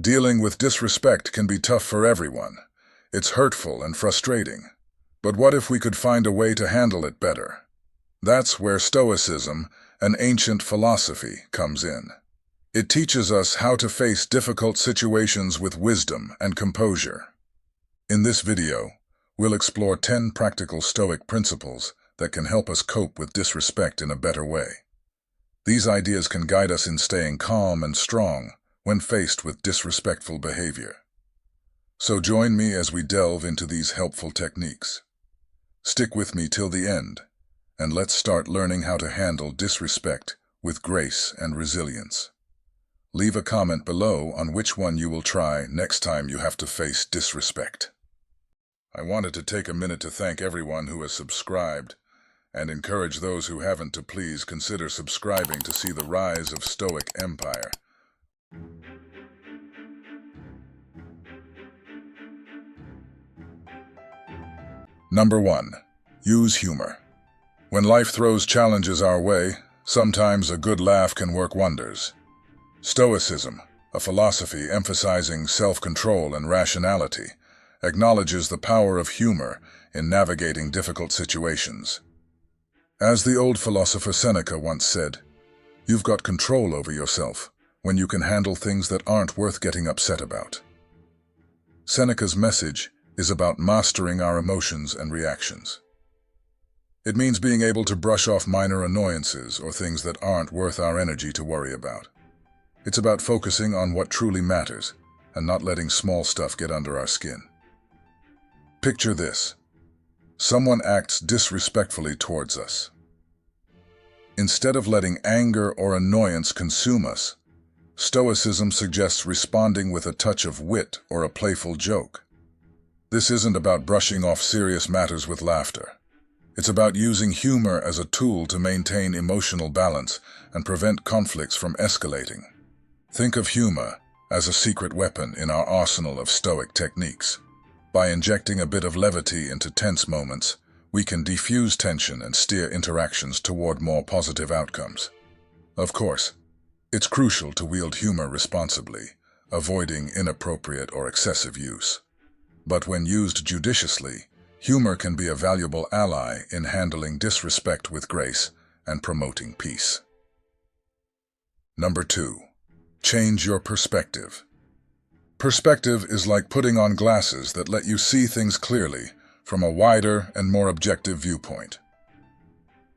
Dealing with disrespect can be tough for everyone. It's hurtful and frustrating. But what if we could find a way to handle it better? That's where Stoicism, an ancient philosophy, comes in. It teaches us how to face difficult situations with wisdom and composure. In this video, we'll explore 10 practical Stoic principles that can help us cope with disrespect in a better way. These ideas can guide us in staying calm and strong when faced with disrespectful behavior. So join me as we delve into these helpful techniques. Stick with me till the end, and let's start learning how to handle disrespect with grace and resilience. Leave a comment below on which one you will try next time you have to face disrespect. I wanted to take a minute to thank everyone who has subscribed and encourage those who haven't to please consider subscribing to see the rise of Stoic empire. Number 1. Use humor. When life throws challenges our way, sometimes a good laugh can work wonders. Stoicism, a philosophy emphasizing self-control and rationality, acknowledges the power of humor in navigating difficult situations. As the old philosopher Seneca once said, "You've got control over yourself when you can handle things that aren't worth getting upset about." Seneca's message is about mastering our emotions and reactions. It means being able to brush off minor annoyances or things that aren't worth our energy to worry about. It's about focusing on what truly matters and not letting small stuff get under our skin. Picture this. Someone acts disrespectfully towards us. Instead of letting anger or annoyance consume us, Stoicism suggests responding with a touch of wit or a playful joke. This isn't about brushing off serious matters with laughter. It's about using humor as a tool to maintain emotional balance and prevent conflicts from escalating. Think of humor as a secret weapon in our arsenal of Stoic techniques. By injecting a bit of levity into tense moments, we can defuse tension and steer interactions toward more positive outcomes. Of course, it's crucial to wield humor responsibly, avoiding inappropriate or excessive use. But when used judiciously, humor can be a valuable ally in handling disrespect with grace and promoting peace. Number 2. Change your perspective. Perspective is like putting on glasses that let you see things clearly from a wider and more objective viewpoint.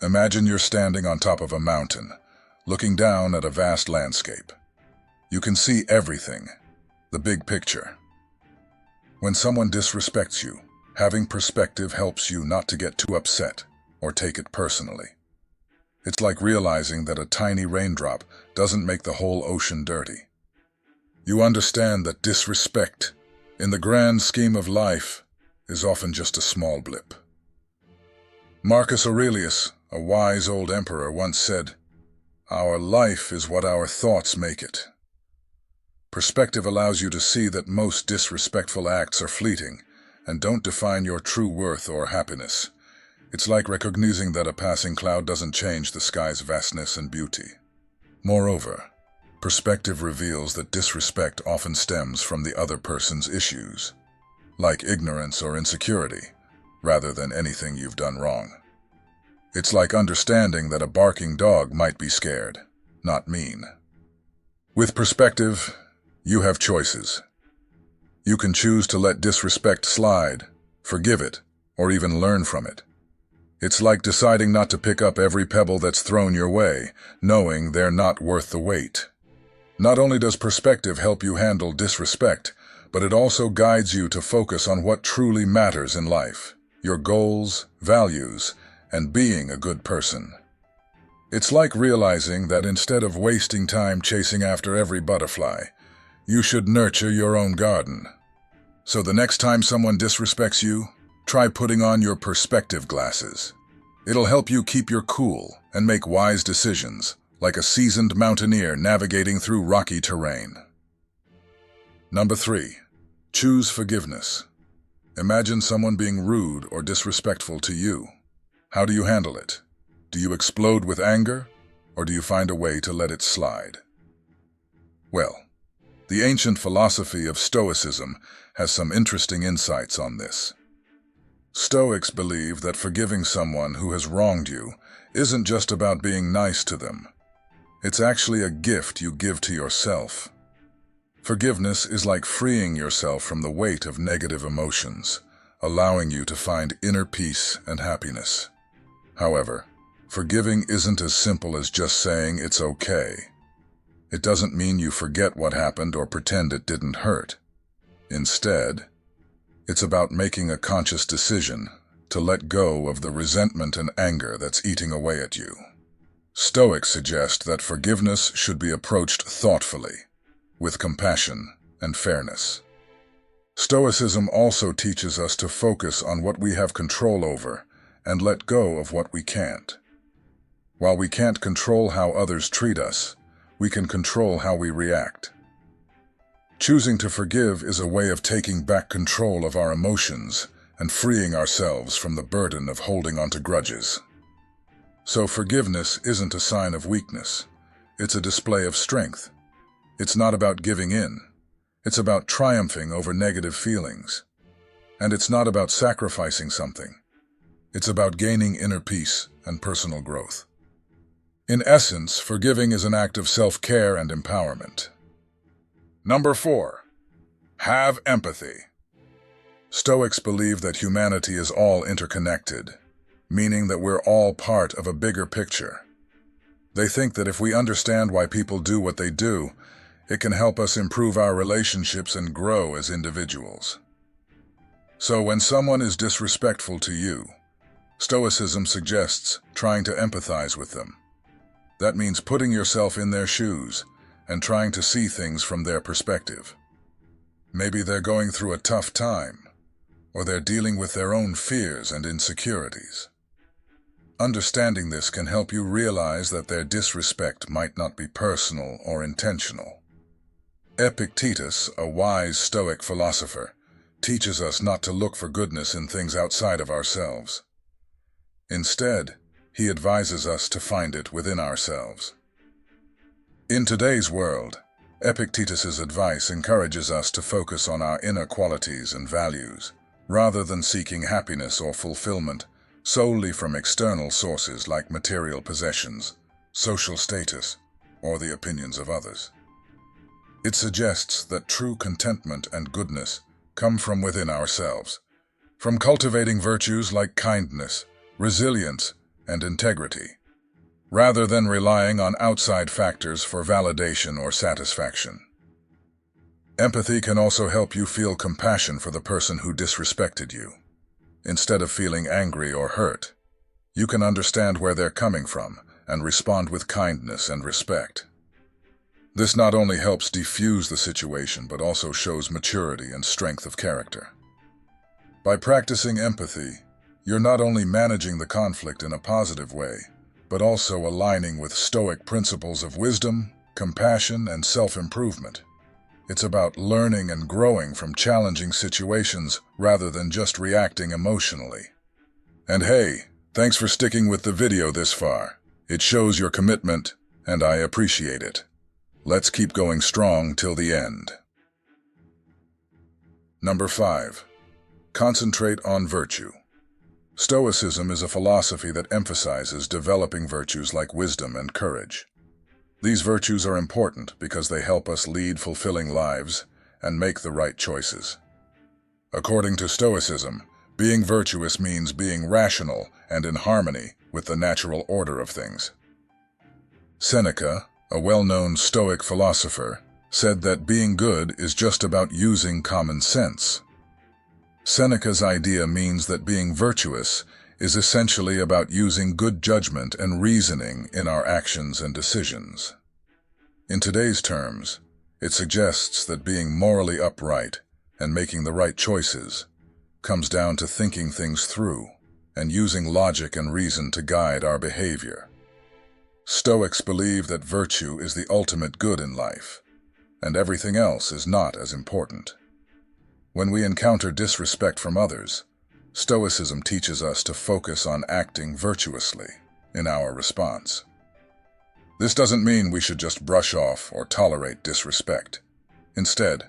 Imagine you're standing on top of a mountain, looking down at a vast landscape. You can see everything, the big picture. When someone disrespects you, having perspective helps you not to get too upset or take it personally. It's like realizing that a tiny raindrop doesn't make the whole ocean dirty. You understand that disrespect, in the grand scheme of life, is often just a small blip. Marcus Aurelius, a wise old emperor, once said, "Our life is what our thoughts make it." Perspective allows you to see that most disrespectful acts are fleeting and don't define your true worth or happiness. It's like recognizing that a passing cloud doesn't change the sky's vastness and beauty. Moreover, perspective reveals that disrespect often stems from the other person's issues, like ignorance or insecurity, rather than anything you've done wrong. It's like understanding that a barking dog might be scared, not mean. With perspective, you have choices. You can choose to let disrespect slide, forgive it, or even learn from it. It's like deciding not to pick up every pebble that's thrown your way, knowing they're not worth the weight. Not only does perspective help you handle disrespect, but it also guides you to focus on what truly matters in life, your goals, values, and being a good person. It's like realizing that instead of wasting time chasing after every butterfly, you should nurture your own garden. So the next time someone disrespects you, try putting on your perspective glasses. It'll help you keep your cool and make wise decisions, like a seasoned mountaineer navigating through rocky terrain. Number 3. Choose forgiveness. Imagine someone being rude or disrespectful to you. How do you handle it? Do you explode with anger, or do you find a way to let it slide? Well, The ancient philosophy of Stoicism has some interesting insights on this. Stoics believe that forgiving someone who has wronged you isn't just about being nice to them. It's actually a gift you give to yourself. Forgiveness is like freeing yourself from the weight of negative emotions, allowing you to find inner peace and happiness. However, forgiving isn't as simple as just saying it's okay. It doesn't mean you forget what happened or pretend it didn't hurt. Instead, it's about making a conscious decision to let go of the resentment and anger that's eating away at you. Stoics suggest that forgiveness should be approached thoughtfully, with compassion and fairness. Stoicism also teaches us to focus on what we have control over and let go of what we can't. While we can't control how others treat us, we can control how we react. Choosing to forgive is a way of taking back control of our emotions and freeing ourselves from the burden of holding on to grudges. So forgiveness isn't a sign of weakness. It's a display of strength. It's not about giving in. It's about triumphing over negative feelings. And it's not about sacrificing something. It's about gaining inner peace and personal growth. In essence, forgiving is an act of self-care and empowerment. Number 4. Have empathy. Stoics believe that humanity is all interconnected, meaning that we're all part of a bigger picture. They think that if we understand why people do what they do, it can help us improve our relationships and grow as individuals. So when someone is disrespectful to you, Stoicism suggests trying to empathize with them. That means putting yourself in their shoes and trying to see things from their perspective. Maybe they're going through a tough time, or they're dealing with their own fears and insecurities. Understanding this can help you realize that their disrespect might not be personal or intentional. Epictetus, a wise Stoic philosopher, teaches us not to look for goodness in things outside of ourselves. Instead, he advises us to find it within ourselves. In today's world, Epictetus's advice encourages us to focus on our inner qualities and values, rather than seeking happiness or fulfillment solely from external sources like material possessions, social status, or the opinions of others. It suggests that true contentment and goodness come from within ourselves, from cultivating virtues like kindness, resilience, and integrity, rather than relying on outside factors for validation or satisfaction. Empathy can also help you feel compassion for the person who disrespected you. Instead of feeling angry or hurt, you can understand where they're coming from and respond with kindness and respect. This not only helps defuse the situation, but also shows maturity and strength of character. By practicing empathy, you're not only managing the conflict in a positive way, but also aligning with Stoic principles of wisdom, compassion, and self-improvement. It's about learning and growing from challenging situations rather than just reacting emotionally. And hey, thanks for sticking with the video this far. It shows your commitment, and I appreciate it. Let's keep going strong till the end. Number 5. Concentrate on virtue. Stoicism is a philosophy that emphasizes developing virtues like wisdom and courage. These virtues are important because they help us lead fulfilling lives and make the right choices. According to Stoicism, being virtuous means being rational and in harmony with the natural order of things. Seneca, a well-known Stoic philosopher, said that being good is just about using common sense. Seneca's idea means that being virtuous is essentially about using good judgment and reasoning in our actions and decisions. In today's terms, it suggests that being morally upright and making the right choices comes down to thinking things through and using logic and reason to guide our behavior. Stoics believe that virtue is the ultimate good in life, and everything else is not as important. When we encounter disrespect from others, Stoicism teaches us to focus on acting virtuously in our response. This doesn't mean we should just brush off or tolerate disrespect. Instead,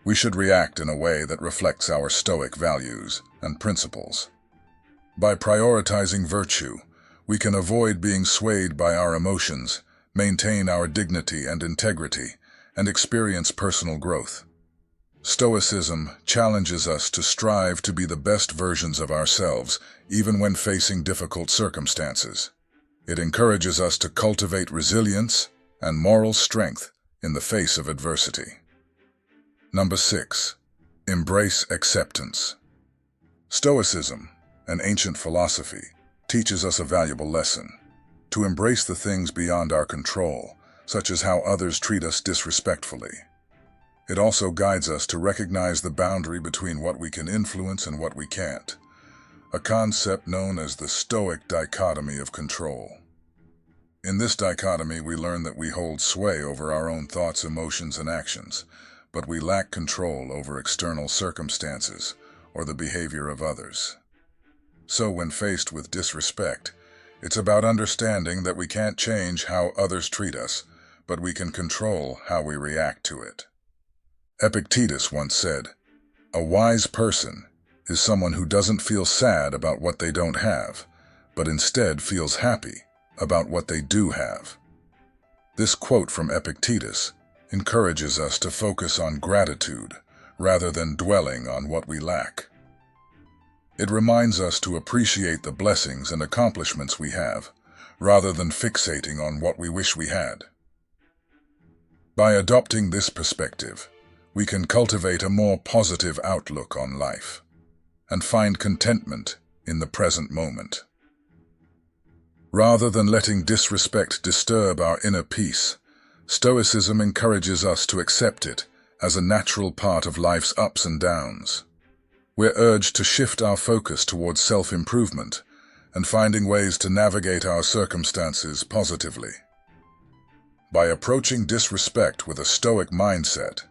we should react in a way that reflects our Stoic values and principles. By prioritizing virtue, we can avoid being swayed by our emotions, maintain our dignity and integrity, and experience personal growth. Stoicism challenges us to strive to be the best versions of ourselves, even when facing difficult circumstances. It encourages us to cultivate resilience and moral strength in the face of adversity. Number 6. Embrace acceptance. Stoicism, an ancient philosophy, teaches us a valuable lesson: to embrace the things beyond our control, such as how others treat us disrespectfully. It also guides us to recognize the boundary between what we can influence and what we can't, a concept known as the Stoic dichotomy of control. In this dichotomy, we learn that we hold sway over our own thoughts, emotions, and actions, but we lack control over external circumstances or the behavior of others. So when faced with disrespect, it's about understanding that we can't change how others treat us, but we can control how we react to it. Epictetus once said, "A wise person is someone who doesn't feel sad about what they don't have, but instead feels happy about what they do have." This quote from Epictetus encourages us to focus on gratitude rather than dwelling on what we lack. It reminds us to appreciate the blessings and accomplishments we have, rather than fixating on what we wish we had. By adopting this perspective, we can cultivate a more positive outlook on life and find contentment in the present moment. Rather than letting disrespect disturb our inner peace, Stoicism encourages us to accept it as a natural part of life's ups and downs. We're urged to shift our focus towards self-improvement and finding ways to navigate our circumstances positively. By approaching disrespect with a Stoic mindset,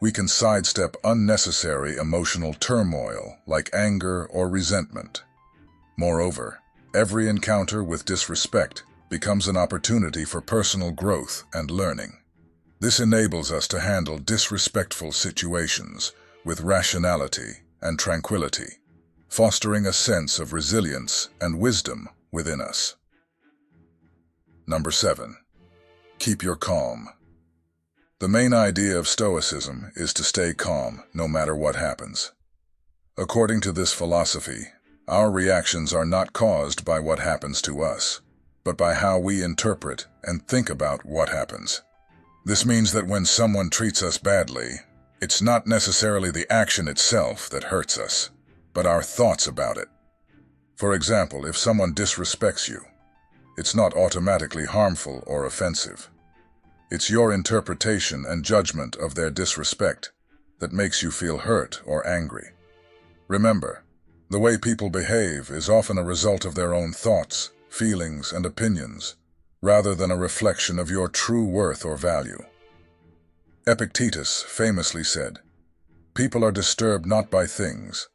we can sidestep unnecessary emotional turmoil like anger or resentment. Moreover, every encounter with disrespect becomes an opportunity for personal growth and learning. This enables us to handle disrespectful situations with rationality and tranquility, fostering a sense of resilience and wisdom within us. Number 7. Keep your calm. The main idea of Stoicism is to stay calm no matter what happens. According to this philosophy, our reactions are not caused by what happens to us, but by how we interpret and think about what happens. This means that when someone treats us badly, it's not necessarily the action itself that hurts us, but our thoughts about it. For example, if someone disrespects you, it's not automatically harmful or offensive. It's your interpretation and judgment of their disrespect that makes you feel hurt or angry. Remember, the way people behave is often a result of their own thoughts, feelings, and opinions, rather than a reflection of your true worth or value. Epictetus famously said, "People are disturbed not by things,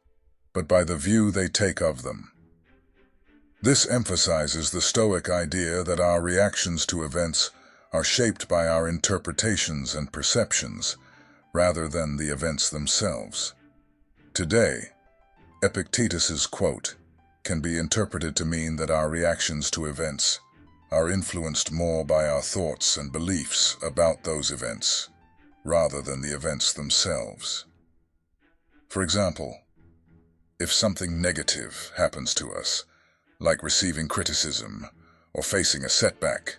but by the view they take of them." This emphasizes the Stoic idea that our reactions to events are shaped by our interpretations and perceptions, rather than the events themselves. Today, Epictetus's quote can be interpreted to mean that our reactions to events are influenced more by our thoughts and beliefs about those events, rather than the events themselves. For example, if something negative happens to us, like receiving criticism or facing a setback,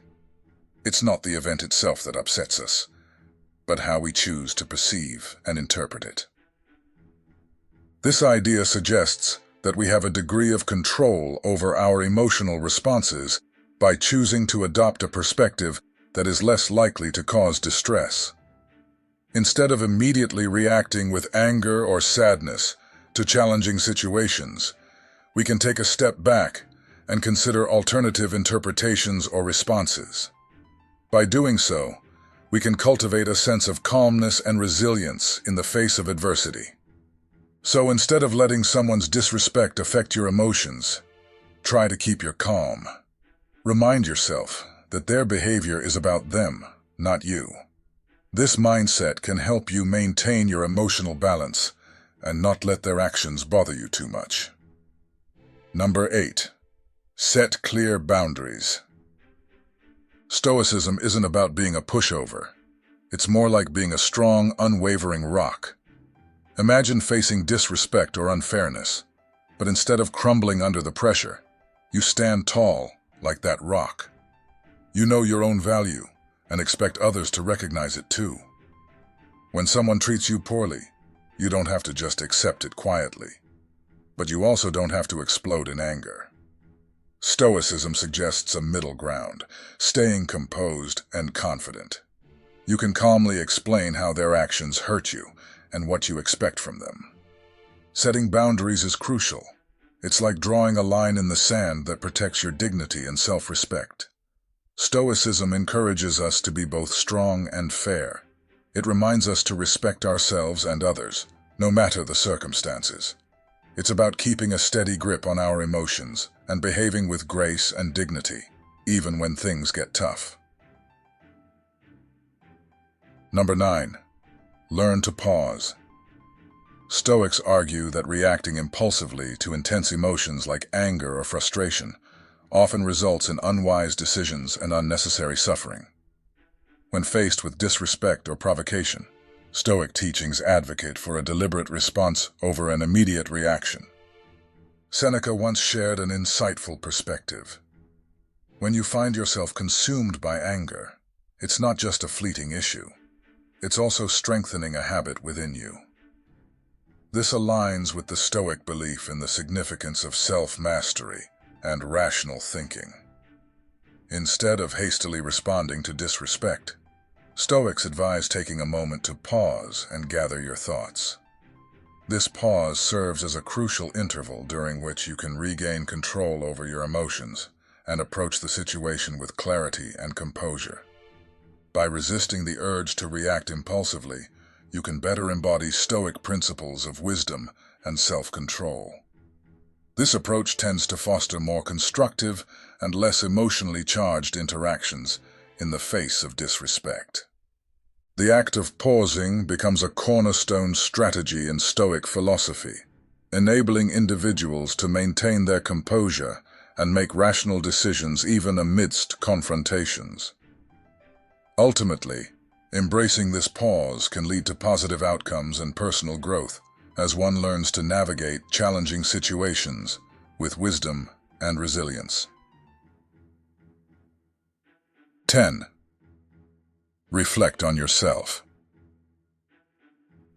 it's not the event itself that upsets us, but how we choose to perceive and interpret it. This idea suggests that we have a degree of control over our emotional responses by choosing to adopt a perspective that is less likely to cause distress. Instead of immediately reacting with anger or sadness to challenging situations, we can take a step back and consider alternative interpretations or responses. By doing so, we can cultivate a sense of calmness and resilience in the face of adversity. So instead of letting someone's disrespect affect your emotions, try to keep your calm. Remind yourself that their behavior is about them, not you. This mindset can help you maintain your emotional balance and not let their actions bother you too much. Number 8. Set clear boundaries. Stoicism isn't about being a pushover. It's more like being a strong, unwavering rock. Imagine facing disrespect or unfairness, but instead of crumbling under the pressure, you stand tall like that rock. You know your own value and expect others to recognize it too. When someone treats you poorly, you don't have to just accept it quietly, but you also don't have to explode in anger. Stoicism suggests a middle ground, staying composed and confident. You can calmly explain how their actions hurt you and what you expect from them. Setting boundaries is crucial. It's like drawing a line in the sand that protects your dignity and self-respect. Stoicism encourages us to be both strong and fair. It reminds us to respect ourselves and others, no matter the circumstances. It's about keeping a steady grip on our emotions and behaving with grace and dignity, even when things get tough. Number 9. Learn to pause. Stoics argue that reacting impulsively to intense emotions like anger or frustration often results in unwise decisions and unnecessary suffering. When faced with disrespect or provocation, Stoic teachings advocate for a deliberate response over an immediate reaction. Seneca once shared an insightful perspective. When you find yourself consumed by anger, it's not just a fleeting issue. It's also strengthening a habit within you. This aligns with the Stoic belief in the significance of self-mastery and rational thinking. Instead of hastily responding to disrespect, Stoics advise taking a moment to pause and gather your thoughts. This pause serves as a crucial interval during which you can regain control over your emotions and approach the situation with clarity and composure. By resisting the urge to react impulsively, you can better embody Stoic principles of wisdom and self-control. This approach tends to foster more constructive and less emotionally charged interactions in the face of disrespect. The act of pausing becomes a cornerstone strategy in Stoic philosophy, enabling individuals to maintain their composure and make rational decisions even amidst confrontations. Ultimately, embracing this pause can lead to positive outcomes and personal growth as one learns to navigate challenging situations with wisdom and resilience. 10. Reflect on yourself.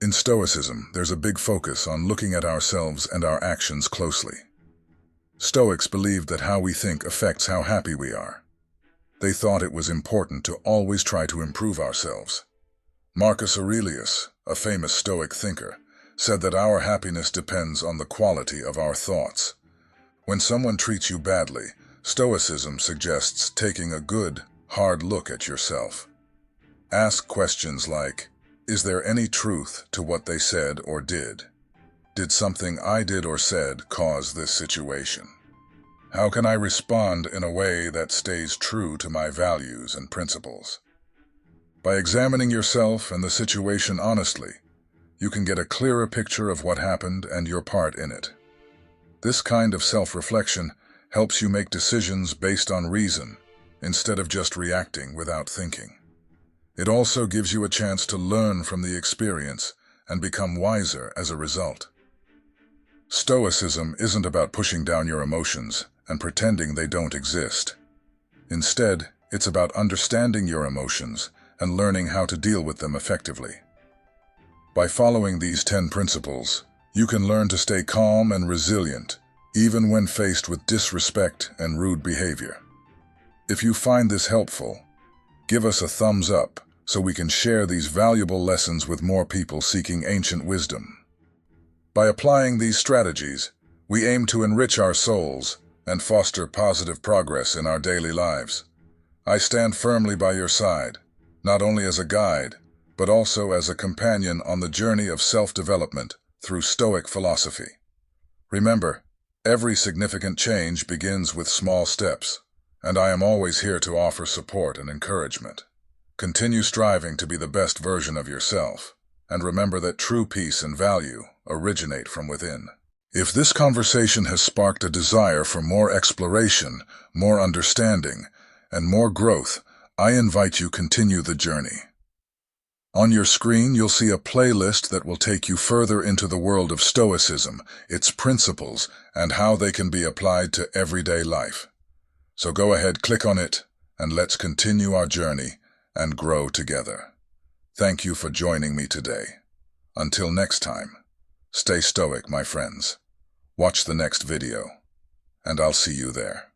In Stoicism, there's a big focus on looking at ourselves and our actions closely. Stoics believed that how we think affects how happy we are. They thought it was important to always try to improve ourselves. Marcus Aurelius, a famous Stoic thinker, said that our happiness depends on the quality of our thoughts. When someone treats you badly, Stoicism suggests taking a good, hard look at yourself. Ask questions like, is there any truth to what they said or did? Did something I did or said cause this situation? How can I respond in a way that stays true to my values and principles? By examining yourself and the situation honestly, you can get a clearer picture of what happened and your part in it. This kind of self-reflection helps you make decisions based on reason, instead of just reacting without thinking. It also gives you a chance to learn from the experience and become wiser as a result. Stoicism isn't about pushing down your emotions and pretending they don't exist. Instead, it's about understanding your emotions and learning how to deal with them effectively. By following these 10 principles, you can learn to stay calm and resilient, even when faced with disrespect and rude behavior. If you find this helpful, give us a thumbs up so we can share these valuable lessons with more people seeking ancient wisdom. By applying these strategies, we aim to enrich our souls and foster positive progress in our daily lives. I stand firmly by your side, not only as a guide, but also as a companion on the journey of self-development through Stoic philosophy. Remember, every significant change begins with small steps, and I am always here to offer support and encouragement. Continue striving to be the best version of yourself, and remember that true peace and value originate from within. If this conversation has sparked a desire for more exploration, more understanding, and more growth, I invite you to continue the journey. On your screen, you'll see a playlist that will take you further into the world of Stoicism, its principles, and how they can be applied to everyday life. So go ahead, click on it, and let's continue our journey and grow together. Thank you for joining me today. Until next time, stay stoic, my friends. Watch the next video, and I'll see you there.